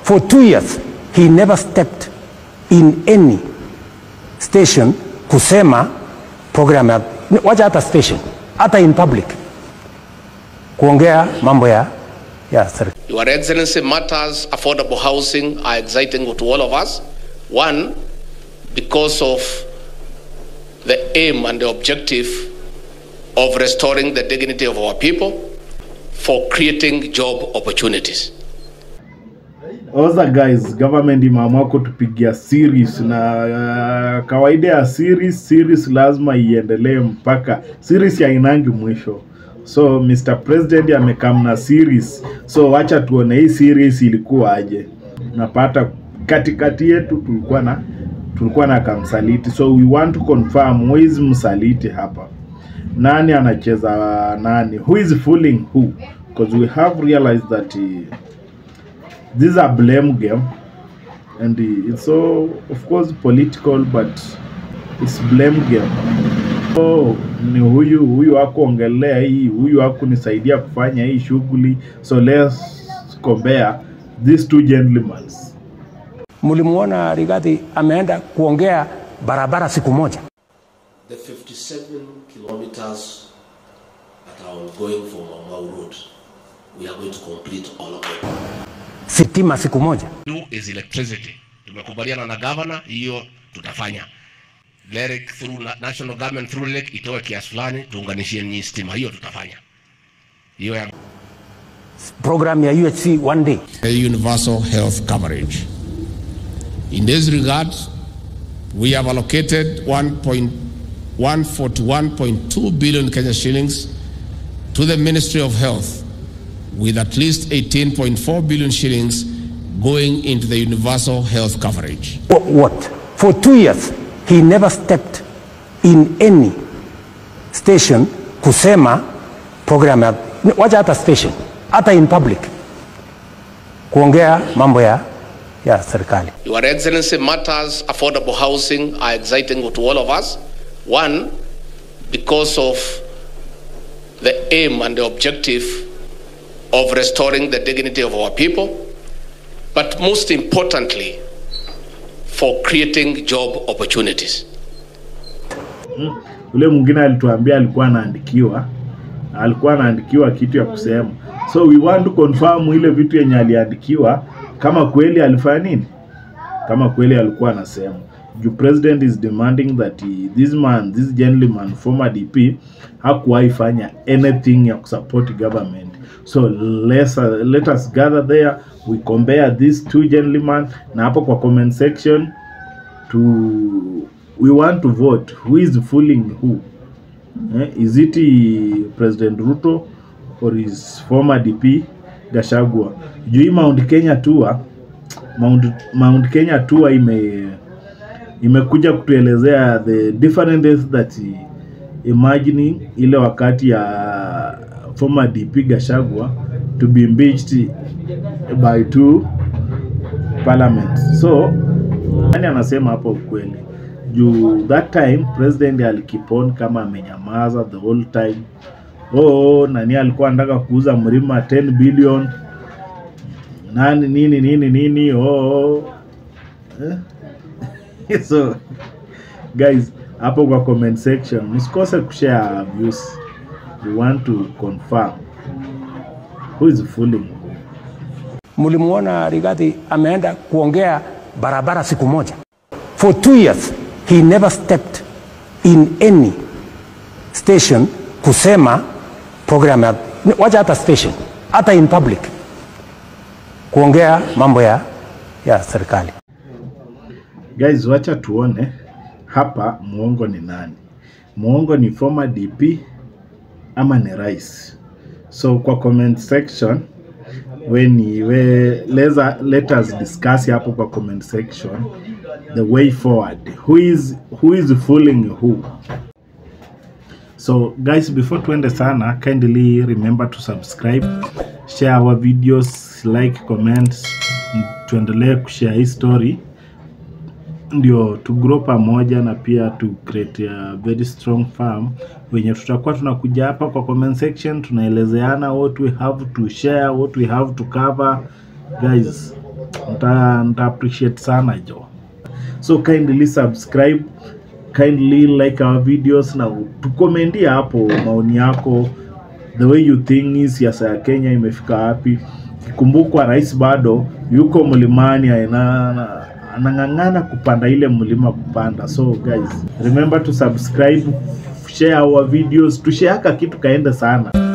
For 2 years, he never stepped in any station kusema program ya, wacha hata station, hata in public, kuongea mambo ya serikali. Your Excellency, matters affordable housing are exciting to all of us. One, because of the aim and the objective of restoring the dignity of our people, for creating job opportunities. Oza guys, government imeamua kutupigia series na kawaida ya series lazima iendelee mpaka series ya inangi mwisho. So Mr. President amekam na series. So wacha tuone hii series ilikuwa aje. Napata katikati yetu tulikuwa na kamsaliti. So we want to confirm who is msaliti hapa. Nani anacheza nani? Who is fooling who? Because we have realized that this is a blame game, and it's so, of course, political, but it's blame game. Oh, ni huyu wako ongelea hii, huyu wako nisaidia kufanya hii shughuli. So let's compare these two gentlemen. Mulimuona Rigathi ameenda kuongea barabara siku moja. The 57 kilometers that are ongoing from Mau Road, we are going to complete all of them. Sitima siku moja. Is electricity. Tumekubaliana na governor, hiyo tutafanya. LEREC through national government through LEREC itoe kiasi fulani tuunganishie nyinyi stima, hiyo tutafanya. Hiyo ya program ya UHC one day. Universal health coverage. In this regard, we have allocated 141.2 billion Kenya shillings to the Ministry of Health, with at least 18.4 billion shillings going into the universal health coverage. What? For 2 years, he never stepped in any station kusema program ya, wacha hata station, hata in public, kuongea mambo ya serikali. Your Excellency, matters affordable housing are exciting to all of us. One, because of the aim and the objective of restoring the dignity of our people, but most importantly, for creating job opportunities. Ule mwingine alituambia alikuwa anaandikiwa kitu ya kusema. So we want to confirm ile vitu yenye aliandikiwa kama kweli alifanya nini? Kama kweli alikuwa anasema. The president is demanding that this gentleman, former DP, hakuwahi fanya anything ya kusupport government. So let us gather there, we compare these two gentlemen, na hapo kwa comment section we want to vote who is fooling who. Is it President Ruto or is former DP Gachagua? Juu Mount Kenya tour imekuja kutuelezea the differences that imagining ile wakati ya former DP Gachagua to be impeached by 2 parliaments. So nani anasema hapo ukweli? Juu that time president alikipon kama amenyamaza the whole time. Nani alikuwa anataka kuuza mlima 10 billion. Nani nini. So guys, hapo kwa comment section msikose kushare views. We want to confirm who is fooling. Mulimuona Rigathi ameenda kuongea barabara siku moja. For 2 years, he never stepped in any station kusema program ya, wacha hata station, hata in public, kuongea mambo ya serikali. Guys, wacha tuone hapa muongo ni nani. Muongo ni former DP ama ni rais? So kwa comment section let us discuss hapo kwa comment section the way forward. Who is fooling who? So guys, before tuende sana, kindly remember to subscribe, share our videos, like, comment, tuendelee kushare hii story ndio to grow pamoja, na pia to create a very strong farm wenye tutakuwa tunakuja hapa kwa comment section tunaelezeana what we have to share, what we have to cover. Guys, nita appreciate sana jo. So kindly subscribe, kindly like our videos, na tukomendia hapo maoni yako, the way you think is siasa ya Kenya imefika wapi. Kumbukwa rais bado yuko mlimani, anang'ang'ana kupanda ile mlima kupanda. So guys, remember to subscribe, share our videos, tushare kitu kaenda sana.